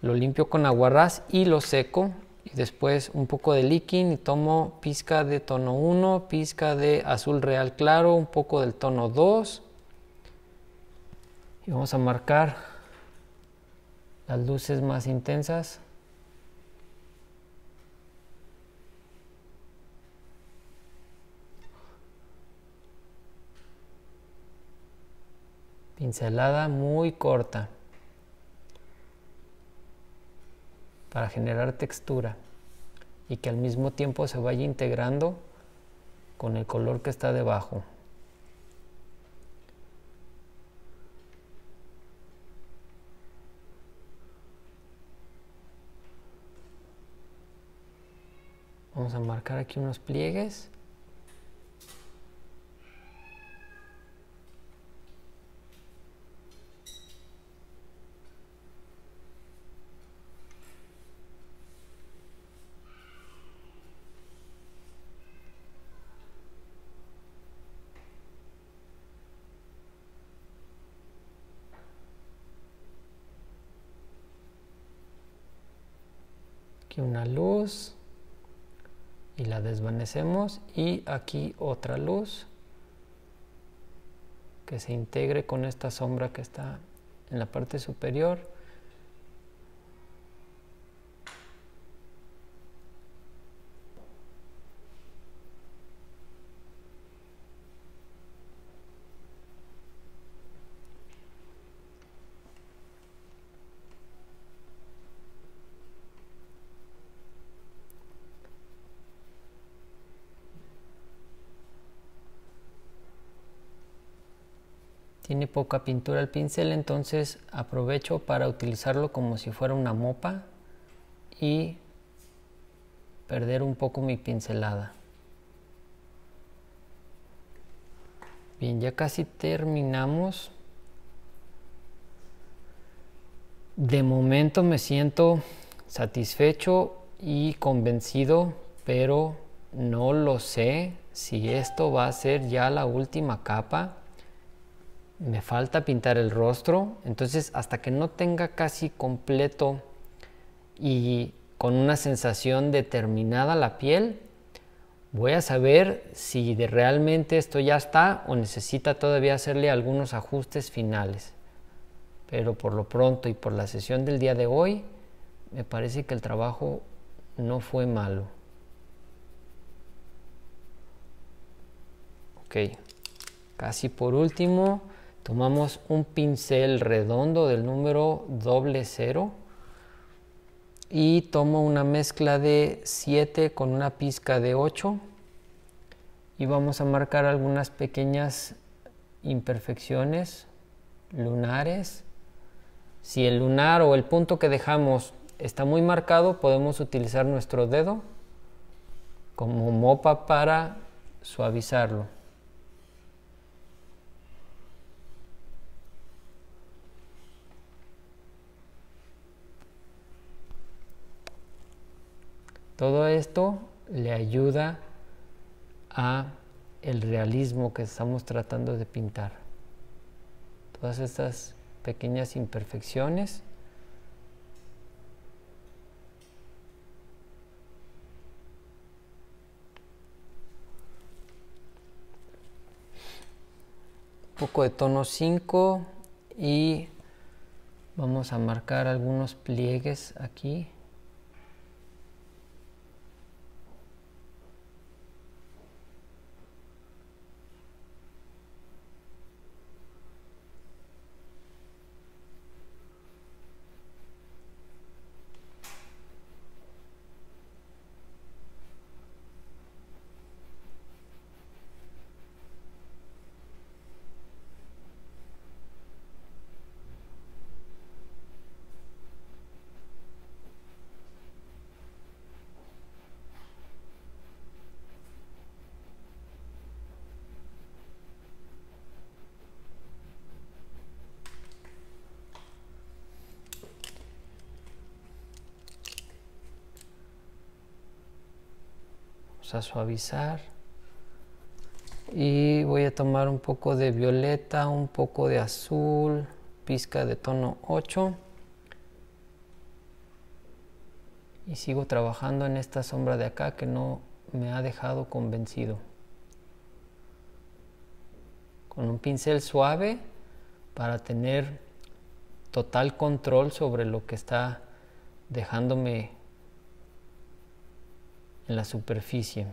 lo limpio con aguarrás y lo seco, y después un poco de líquido y tomo pizca de tono 1, pizca de azul real claro, un poco del tono 2 y vamos a marcar las luces más intensas. Pincelada muy corta para generar textura y que al mismo tiempo se vaya integrando con el color que está debajo. Vamos a marcar aquí unos pliegues. Aquí una luz y la desvanecemos, y aquí otra luz que se integre con esta sombra que está en la parte superior. Tiene poca pintura el pincel, entonces aprovecho para utilizarlo como si fuera una mopa y perder un poco mi pincelada. Bien, ya casi terminamos. De momento me siento satisfecho y convencido, pero no lo sé si esto va a ser ya la última capa. Me falta pintar el rostro, entonces hasta que no tenga casi completo y con una sensación determinada la piel, voy a saber si realmente esto ya está o necesita todavía hacerle algunos ajustes finales. Pero por lo pronto y por la sesión del día de hoy, me parece que el trabajo no fue malo. Ok, casi por último, tomamos un pincel redondo del número 00 y tomo una mezcla de 7 con una pizca de 8 y vamos a marcar algunas pequeñas imperfecciones lunares. Si el lunar o el punto que dejamos está muy marcado, podemos utilizar nuestro dedo como mopa para suavizarlo. Todo esto le ayuda a el realismo que estamos tratando de pintar. Todas estas pequeñas imperfecciones un poco de tono 5 y vamos a marcar algunos pliegues aquí. Vamos a suavizar. Y voy a tomar un poco de violeta, un poco de azul, pizca de tono 8. Y sigo trabajando en esta sombra de acá que no me ha dejado convencido. Con un pincel suave para tener total control sobre lo que está dejándome en la superficie.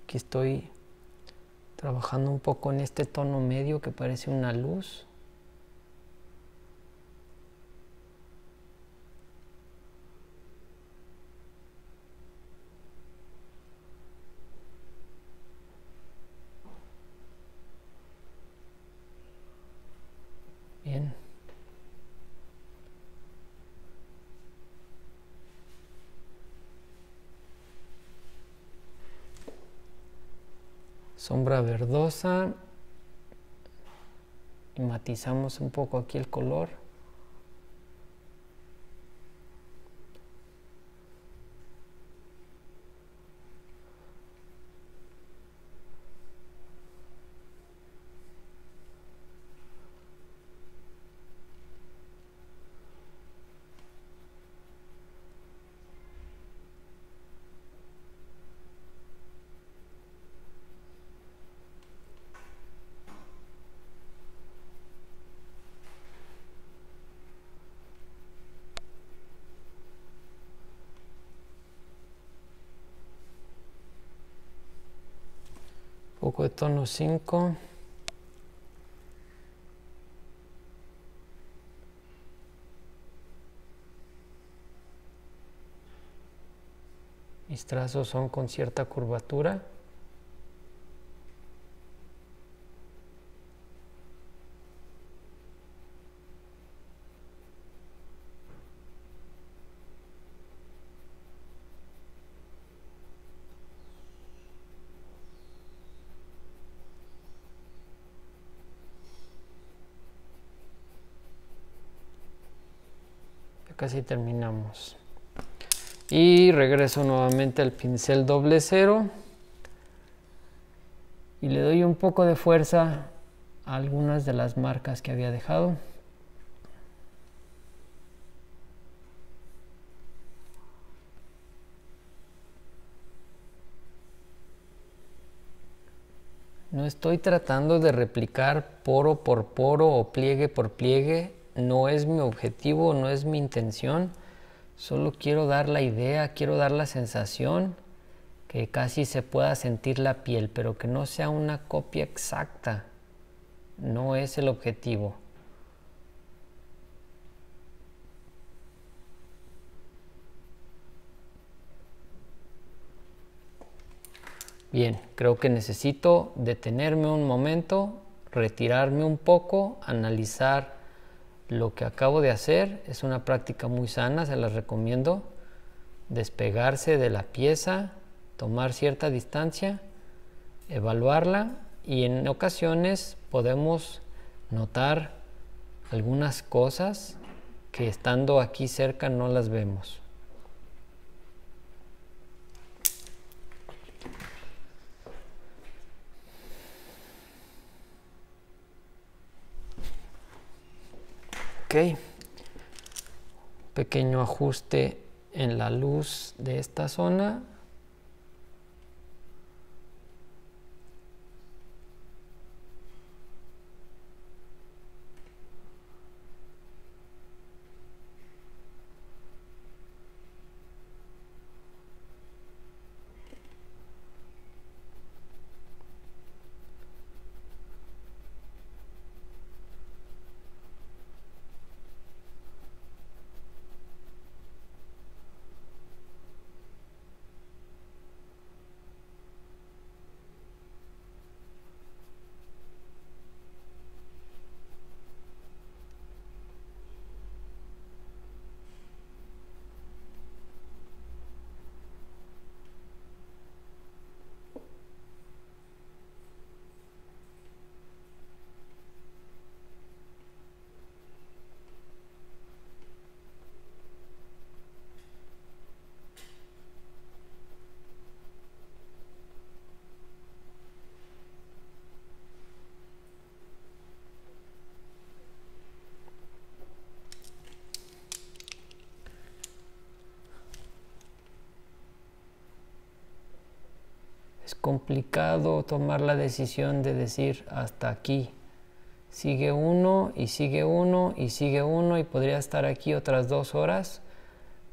Aquí estoy trabajando un poco en este tono medio que parece una luz. Bien. Sombra verdosa. Y matizamos un poco aquí el color. Poco de tono 5. Mis trazos son con cierta curvatura. Casi terminamos. Y regreso nuevamente al pincel 00 y le doy un poco de fuerza a algunas de las marcas que había dejado. No estoy tratando de replicar poro por poro o pliegue por pliegue. No es mi objetivo, no es mi intención. Solo quiero dar la idea, quiero dar la sensación que casi se pueda sentir la piel, pero que no sea una copia exacta. No es el objetivo. Bien, creo que necesito detenerme un momento, retirarme un poco, analizar lo que acabo de hacer. Es una práctica muy sana, se las recomiendo. Despegarse de la pieza, tomar cierta distancia, evaluarla y en ocasiones podemos notar algunas cosas que estando aquí cerca no las vemos. Ok, pequeño ajuste en la luz de esta zona. Es complicado tomar la decisión de decir hasta aquí. Sigue uno y sigue uno y sigue uno y podría estar aquí otras 2 horas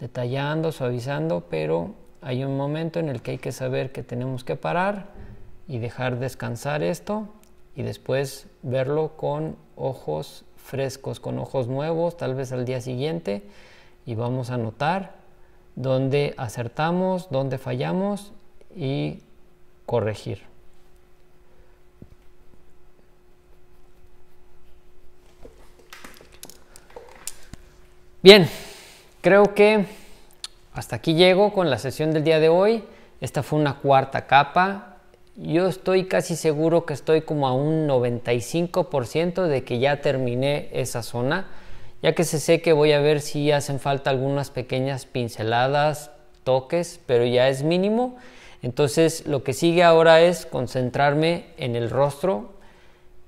detallando, suavizando, pero hay un momento en el que hay que saber que tenemos que parar y dejar descansar esto y después verlo con ojos frescos, con ojos nuevos, tal vez al día siguiente, y vamos a notar dónde acertamos, dónde fallamos y corregir. Bien, creo que hasta aquí llego con la sesión del día de hoy. Esta fue una 4ª capa. Yo estoy casi seguro que estoy como a un 95% de que ya terminé esa zona. Ya que se seque voy a ver si hacen falta algunas pequeñas pinceladas, toques, pero ya es mínimo. Entonces lo que sigue ahora es concentrarme en el rostro,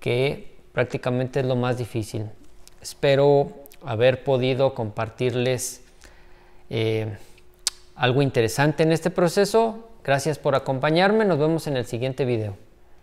que prácticamente es lo más difícil. Espero haber podido compartirles algo interesante en este proceso. Gracias por acompañarme. Nos vemos en el siguiente video.